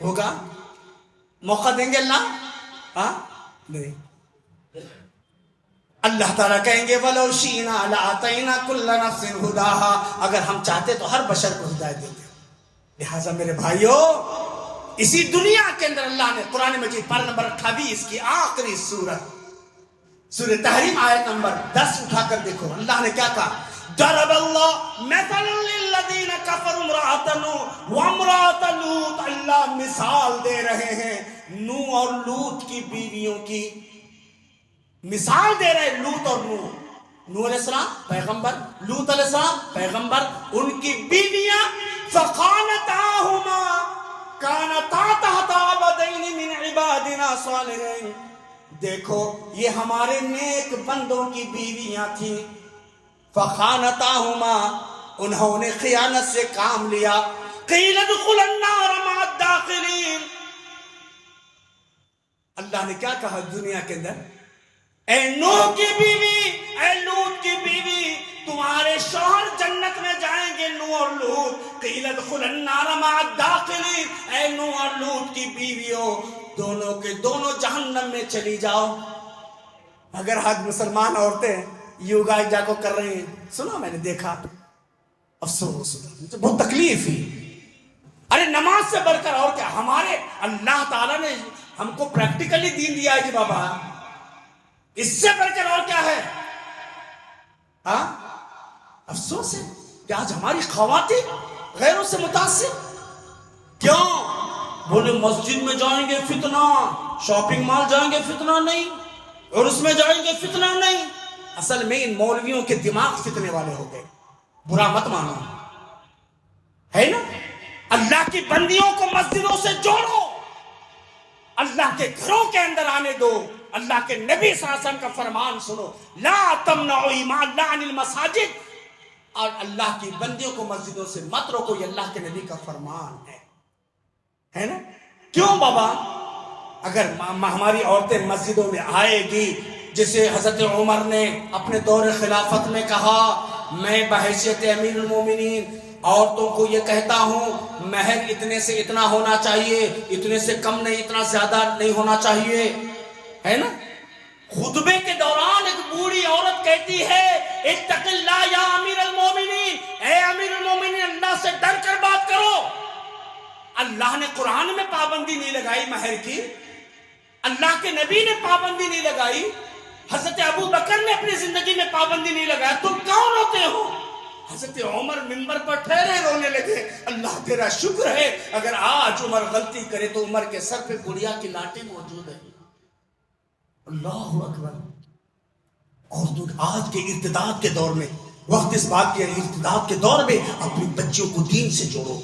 ہوگا؟ موقع دیں گے اللہ؟ ہاں نہیں۔ اللہ تعالیٰ کہیں گے وَلَوْ شِئْنَا لَآتَيْنَا كُلَّ نَفْسٍ هُدَاهَا، اگر ہم چاہتے تو ہر بشر کو ہدایت دیتے۔ لہٰذا میرے بھائیو، اسی دنیا کے اندر اللہ نے قرآن مجید پارہ نمبر 28 کی آخری سورت سورہ تحریم آیت نمبر 10 اٹھا کر دیکھو، اللہ نے کیا کہا؟ ضرب اللہ مثلا للذین کفروا امرأۃ نوح وامرأۃ لوط، اللہ مثال دے رہے ہیں نوح اور لوط کی بیویوں کی، مثال دے رہے لوط اور نوح علیہ السلام پیغمبر، لوط علیہ السلام پیغمبر، ان کی بیویاں فخانتاہما کانتا تحت عبدین من عبادنا صالحین، دیکھو یہ ہمارے نیک بندوں کی بیویاں تھیں، فخانتاہما انہوں نے خیانت سے کام لیا، قیل ادخلا النار مع الداخلین، اللہ نے کیا کہا دنیا کے اندر؟ اے نوح کی بیوی، اے لوط کی بیوی، تمہارے شوہر جنت میں جائیں گے نوح اور لوط، قیل ادخلا النار مع الداخلین، اے نوح اور لوط کی بیویوں دونوں کے دونوں جہنم میں چلی جاؤ۔ اگر آج مسلمان عورتیں یوگا جا کو کر رہی ہیں، سنا میں نے دیکھا، افسوس مجھے بہت تکلیف ہوئی۔ ارے نماز سے بڑھ کر اور کیا؟ ہمارے اللہ تعالیٰ نے ہم کو پریکٹیکلی دین دیا ہے جی بابا، اس سے بڑھ کر اور کیا ہے؟ ہاں افسوس ہے کہ آج ہماری خواتین غیروں سے متاثر، کیوں؟ بولے مسجد میں جائیں گے فتنہ، شاپنگ مال جائیں گے فتنہ نہیں، اور اس میں جائیں گے فتنہ نہیں۔ اصل میں ان مولویوں کے دماغ فتنے والے ہو گئے، برا مت مانو، ہے نا؟ اللہ کی بندیوں کو مسجدوں سے جوڑو، اللہ کے گھروں کے اندر آنے دو، اللہ کے نبی صلی اللہ علیہ وسلم کا فرمان سنو، لا تمنعوا ایمان اللہ عن المساجد، اور اللہ کی بندیوں کو مسجدوں سے مت روکو، یہ اللہ کے نبی کا فرمان ہے نا؟ کیوں بابا؟ اگر ہماری عورتیں مسجدوں میں آئے گی، جسے حضرت عمر نے اپنے دور خلافت میں کہا، میں بحیثیت امیر المومنین عورتوں کو یہ کہتا ہوں مہر اتنے سے اتنا ہونا چاہیے، اتنے سے کم نہیں، اتنا زیادہ نہیں ہونا چاہیے، ہے نا؟ خطبے کے دوران ایک بوڑھی عورت کہتی ہے اتق اللہ یا امیر المومنین، اے امیر المومنین اللہ سے ڈر کر بات کرو۔ اللہ نے قرآن میں پابندی نہیں لگائی مہر کی، اللہ کے نبی نے پابندی نہیں لگائی، حضرت ابو بکر نے اپنی زندگی میں پابندی نہیں لگایا، تم کون ہوتے ہو؟ حضرت عمر منبر پر ٹھہرے رونے لگے، اللہ تیرا شکر ہے اگر آج عمر غلطی کرے تو عمر کے سر پہ گڑیا کی لاٹھی موجود ہے۔ اللہ اکبر۔ اور آج کے ارتداد کے دور میں، وقت اس بات کے ارتداد کے دور میں اپنی بچیوں کو دین سے جوڑو،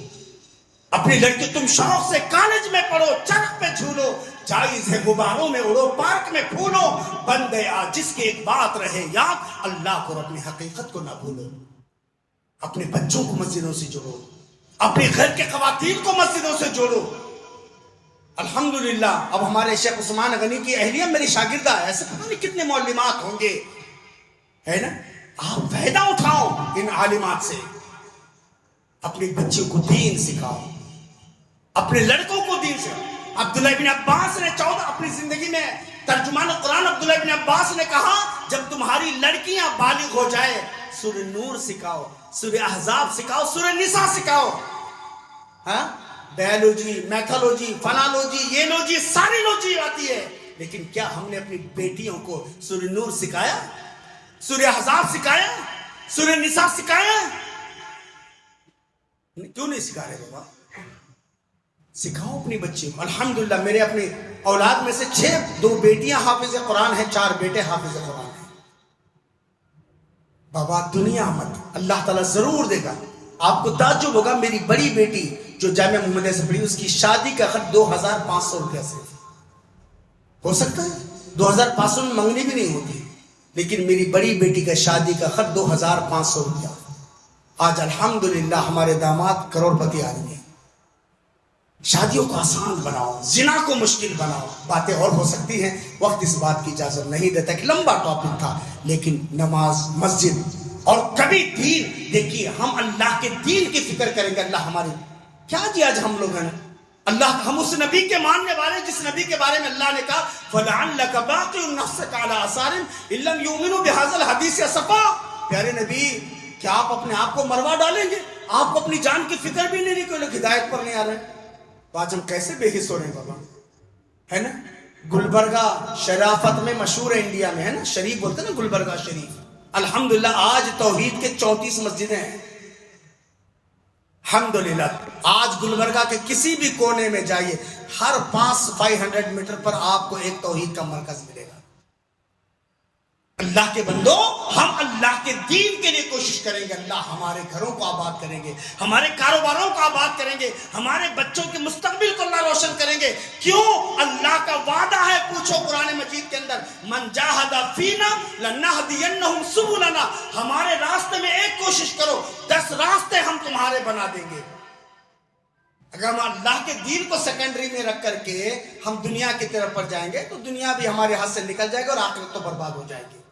اپنی لڑکی تم شوق سے کالج میں پڑھو، چرخ پہ جھولو، جائز ہے غباروں میں اڑو، پارک میں پھولو، بندے جس کی ایک بات رہے یاد، اللہ کو اپنی حقیقت کو نہ بھولو، اپنے بچوں کو مسجدوں سے جوڑو، اپنے گھر کے خواتین کو مسجدوں سے جوڑو۔ الحمدللہ اب ہمارے شیخ عثمان غنی کی اہلیہ میری شاگردہ ہے، ایسے پتہ نہیں کتنے معلمات ہوں گے، ہے نا؟ آپ فائدہ اٹھاؤ ان عالمات سے، اپنے بچوں کو دین سکھاؤ، اپنے لڑکوں کو دین سکھاؤ۔ عبداللہ ابن عباس نے اپنی زندگی میں ترجمان قرآن عبداللہ ابن عباس نے کہا جب تمہاری لڑکیاں بالغ ہو جائے سورہ نور سکھاؤ، سورہ احزاب سکھاؤ، سورہ نساء سکھاؤ۔ ہاں بایولوجی، میتھولوجی، فنالوجی، یہ لوجی، ساری لوجی آتی ہے، لیکن کیا ہم نے اپنی بیٹیوں کو سورہ نور سکھایا، سورہ احزاب سکھایا، سورہ نساء سکھایا؟ کیوں نہیں سکھا رہے بابا؟ سکھاؤ اپنی بچی کو۔ الحمدللہ میرے اپنی اولاد میں سے 2 بیٹیاں حافظ قرآن ہیں، 4 بیٹے حافظ قرآن ہیں۔ بابا دنیا مت، اللہ تعالیٰ ضرور دے گا۔ آپ کو تعجب ہوگا، میری بڑی بیٹی جو جامعہ محمدیہ سے پڑھی، اس کی شادی کا خرچ 2500 روپیہ سے ہو سکتا ہے، 2500 میں منگنی بھی نہیں ہوتی، لیکن میری بڑی بیٹی کا شادی کا خرچ 2500 روپیہ۔ آج الحمدللہ ہمارے داماد کروڑ پتی آدمی ہیں۔ شادیوں کو آسان بناؤ، زنا کو مشکل بناؤ۔ باتیں اور ہو سکتی ہیں، وقت اس بات کی اجازت نہیں دیتا، کہ لمبا ٹاپک تھا، لیکن نماز، مسجد اور کبھی دین، دیکھیے ہم اللہ کے دین کی فکر کریں گے، اللہ ہماری کیا جی آج ہم لوگ ہیں اللہ، ہم اس نبی کے ماننے والے جس نبی کے بارے میں اللہ نے کہا فَلَعَلَّكَ بَاقِعٌ نَفْسَكَ عَلَىٰ آثَارِهِمْ إِن لَّمْ يُؤْمِنُوا بِهَٰذَا الْحَدِيثِ أَسَفًا۔ پیارے نبی کیا آپ اپنے آپ کو مروا ڈالیں گے؟ آپ کو اپنی جان کی فکر بھی نہیں، کوئی لوگ ہدایت پر نہیں آ رہے، تو آج ہم کیسے بے حس ہو رہے ہیں بابا، ہے نا؟ گلبرگہ شرافت میں مشہور ہے، انڈیا میں ہے نا، شریف بولتے ہیں نا، گلبرگہ شریف۔ الحمدللہ آج توحید کے 34 مسجدیں ہیں، الحمدللہ۔ آج گلبرگہ کے کسی بھی کونے میں جائیے، ہر 500 میٹر پر آپ کو ایک توحید کا مرکز ملے گا۔ اللہ کے بندو، ہم اللہ کے دین کے لیے کوشش کریں گے، اللہ ہمارے گھروں کو آباد کریں گے، ہمارے کاروباروں کو آباد کریں گے، ہمارے بچوں کے مستقبل کو اللہ روشن کریں گے۔ کیوں؟ اللہ کا وعدہ ہے، پوچھو قرآن مجید کے اندر، من جاہد فینا لنہدینہم سبلنا، ہمارے راستے میں ایک کوشش کرو، 10 راستے ہم تمہارے بنا دیں گے۔ اگر ہم اللہ کے دین کو سیکنڈری میں رکھ کر کے ہم دنیا کی طرف پر جائیں گے تو دنیا بھی ہمارے ہاتھ سے نکل جائے گی اور آخرت تو برباد ہو جائے گی۔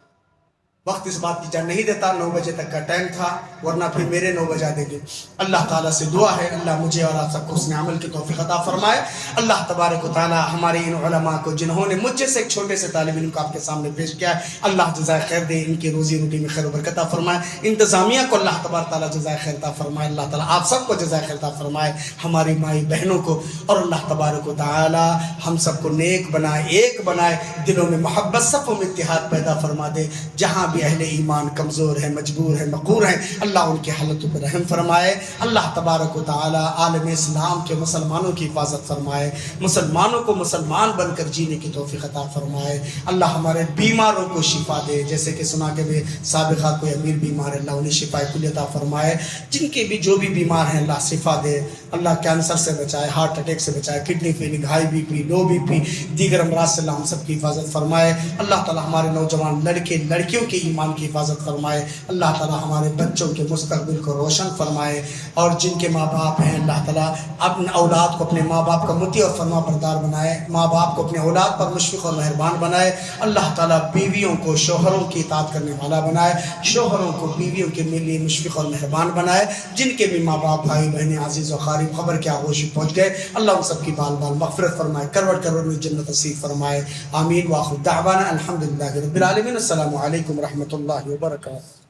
وقت اس بات کی جان نہیں دیتا، 9 بجے تک کا ٹائم تھا، ورنہ پھر میرے 9 بجا دیں گے۔ اللہ تعالیٰ سے دعا ہے اللہ مجھے اور آپ سب کو حسن عمل کی توفیق عطا فرمائے۔ اللہ تبارک و تعالیٰ ہمارے ان علماء کو جنہوں نے مجھ جیسے ایک چھوٹے سے طالب علم کو آپ کے سامنے پیش کیا ہے، اللہ جزائے خیر دے، ان کی روزی روٹی میں خیر و برکت عطا فرمائے۔ انتظامیہ کو اللہ تبارک تعالیٰ جزائے خیر عطا فرمائے، اللہ تعالیٰ آپ سب کو جزائے خیر عطا فرمائے، ہماری مائی بہنوں کو، اور اللہ تبارک و تعالیٰ ہم سب کو نیک بنائے، ایک بنائے، دلوں میں محبت، صفوں میں اتحاد پیدا فرما دے۔ جہاں بھی اہل ایمان کمزور ہے، مجبور ہے، مقہور ہیں، اللہ ان کی حالتوں پر رحم فرمائے۔ اللہ تبارک و تعالی عالم اسلام کے مسلمانوں کی حفاظت فرمائے، مسلمانوں کو مسلمان بن کر جینے کی توفیق عطا فرمائے۔ اللہ ہمارے بیماروں کو شفا دے، جیسے کہ سنا کہ سابقہ کوئی امیر بیمار ہے، اللہ انہیں شفا کلی عطا فرمائے۔ جن کے بھی جو بھی بیمار ہیں اللہ شفا دے، اللہ کینسر سے بچائے، ہارٹ اٹیک سے بچائے، kidney failing, high BP, low BP, دیگر امراض سے اللہ ہم سب کی حفاظت فرمائے۔ اللہ تعالیٰ ہمارے نوجوان لڑکے لڑکیوں کے ایمان کی حفاظت فرمائے۔ اللہ تعالیٰ ہمارے بچوں کے مستقبل کو روشن فرمائے، اور جن کے ماں باپ ہیں اللہ تعالیٰ اپنے اولاد کو اپنے ماں باپ کا مطیع اور فرما بردار بنائے، ماں باپ کو اپنے اولاد پر مشفق اور مہربان بنائے۔ اللہ تعالیٰ بیویوں کو شوہروں کی اطاعت کرنے والا بنائے، شوہروں کو بیویوں کے لیے مشفق اور مہربان بنائے۔ جن کے بھی ماں باپ، بھائی بہنیں، عزیز و قریب خبر کے آغوش میں پہنچ گئے، اللہ ان سب کی بال بال مغفرت فرمائے، کروڑ کروڑ میں جنت نصیب فرمائے، آمین۔ وآخر دعوانا الحمدللہ رب العالمین۔ السلام علیکم ورحمۃ اللہ وبرکاتہ۔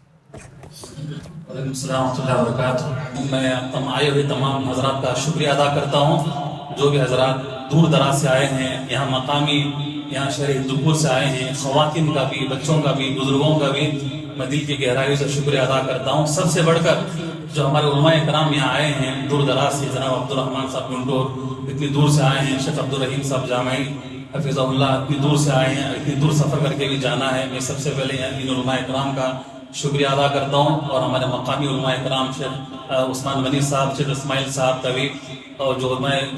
وعلیکم السلام ورحمۃ اللہ وبرکاتہ۔ میں آئے ہوئے تمام حضرات کا شکریہ ادا کرتا ہوں، جو بھی حضرات دور دراز سے آئے ہیں، یہاں مقامی، یہاں شہر ہندوپور سے آئے ہیں، خواتین کا بھی، بچوں کا بھی، بزرگوں کا بھی میں دل کی گہرائیوں سے شکریہ ادا کرتا ہوں۔ سب سے بڑھ کر جو ہمارے علماء کرام یہاں آئے ہیں دور دراز سے، جناب عبدالرحمن صاحب گنٹور اتنی دور سے آئے ہیں، شیخ عبدالرحیم صاحب جامعی حفظہ اللہ اتنی دور سے آئے ہیں، اتنی دور سفر کر کے بھی جانا ہے۔ میں سب سے پہلے ان علماء کرام کا شکریہ ادا کرتا ہوں، اور ہمارے مقامی علماء کرام شیخ عثمان غنی صاحب، شیخ اسماعیل صاحب کا بھی، اور جو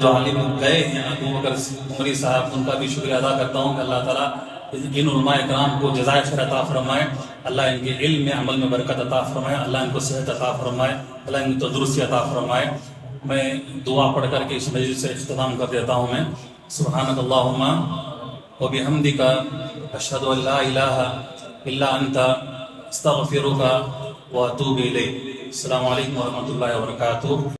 عالم گئے ہیں ابو بکر عمری صاحب، ان کا بھی شکریہ ادا کرتا ہوں کہ اللہ تعالیٰ ان علماء کرام کو جزائے خیر عطا فرمائے، اللہ ان کے علم میں عمل میں برکت عطا فرمائے، اللہ ان کو صحت عطا فرمائے، اللہ ان کو تندرستی عطا فرمائے۔ میں دعا پڑھ کر کے اس مجلس سے اختتام کر دیتا ہوں۔ میں سبحانک اللہم وبحمدک اشہد ان لا الہ الا انت استغفرک واتوب الیک۔ السلام علیکم ورحمۃ اللہ وبرکاتہ۔